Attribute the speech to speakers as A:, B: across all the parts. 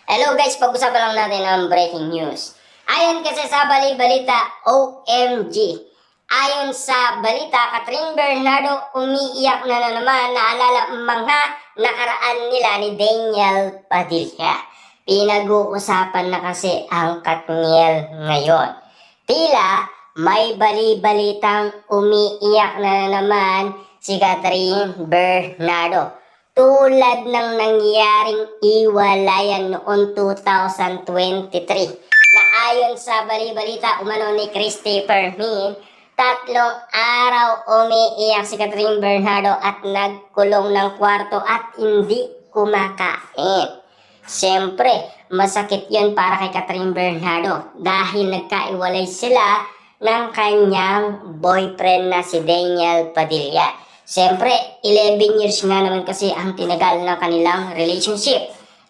A: Hello guys, pag-usapan lang natin ang breaking news. Ayon kasi sa balita, OMG. Ayon sa balita, Catherine Bernardo umiiyak na naman, naalala mga nakaraan nila ni Daniel Padilla. Pinag-uusapan na kasi ang Katniel ngayon. Tila may bali-balitang umiiyak na naman si Catherine Bernardo. Tulad ng nangyaring iwalayan noong 2023 na ayon sa bali-balita umano ni Christopher Min, 3 araw umiiyak si Catherine Bernardo at nagkulong ng kwarto at hindi kumakain. Siyempre, masakit yun para kay Catherine Bernardo dahil nagkaiwalay sila ng kanyang boyfriend na si Daniel Padilla. Siyempre, 11 years nga naman kasi ang tinagal ng kanilang relationship.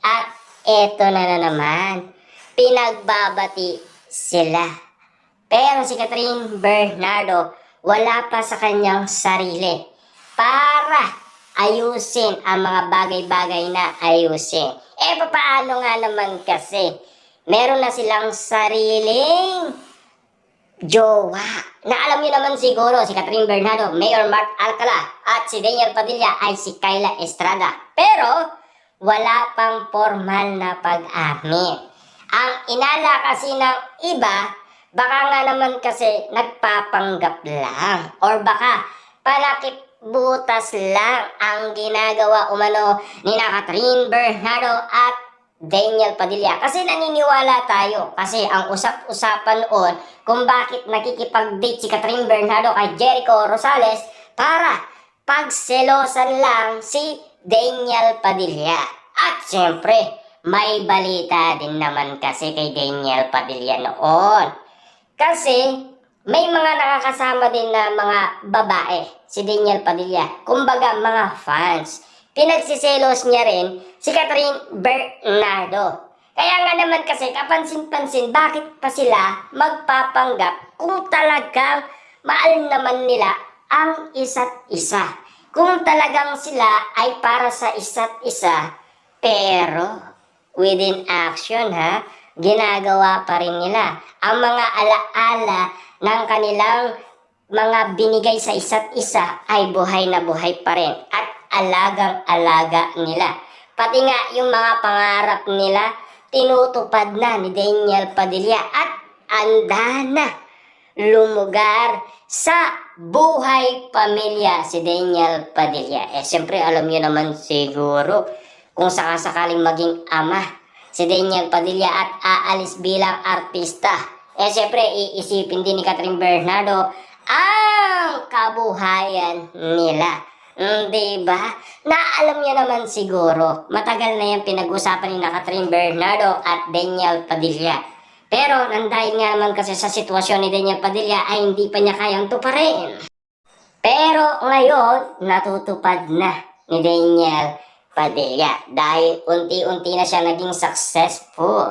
A: At eto na naman, pinagbabati sila. Pero si Catherine Bernardo, wala pa sa kanyang sarili para ayusin ang mga bagay-bagay na ayusin. Paano nga naman kasi? Meron na silang sariling jowa. Na alam niyo naman siguro, si Catherine Bernardo, Mayor Mark Alcala, at si Daniel Padilla ay si Kyla Estrada. Pero, wala pang formal na pag-amin. Ang inala kasi ng iba, baka nga naman kasi nagpapanggap lang. Or baka panakipbutas lang ang ginagawa umano ni Catherine Bernardo at Daniel Padilla. Kasi naniniwala tayo. Kasi ang usap-usapan noon kung bakit nakikipag-date si Catherine Bernardo kay Jericho Rosales para pagselosan lang si Daniel Padilla. At syempre, may balita din naman kasi kay Daniel Padilla noon. Kasi may mga nakakasama din na mga babae si Daniel Padilla. Kumbaga mga fans. Pinagsiselos niya rin si Catherine Bernardo. Kaya nga naman kasi kapansin-pansin bakit pa sila magpapanggap kung talagang mahal naman nila ang isa't isa. Kung talagang sila ay para sa isa't isa, pero within action ginagawa pa rin nila ang mga alaala ng kanilang mga binigay sa isa't isa ay buhay na buhay pa rin at alagang-alaga nila. Pati nga yung mga pangarap nila, tinutupad na ni Daniel Padilla at anda na lumugar sa buhay pamilya si Daniel Padilla. Siyempre alam niyo naman siguro kung sakasakaling maging ama si Daniel Padilla at aalis bilang artista. Siyempre iisipin din ni Catherine Bernardo ang kabuhayan nila. Diba? Naalam niya naman siguro, matagal na yung pinag-usapan ni Catherine Bernardo at Daniel Padilla. Pero dahil nga naman kasi sa sitwasyon ni Daniel Padilla ay hindi pa niya kayang tuparin. Pero ngayon, natutupad na ni Daniel Padilla dahil unti-unti na siya naging successful.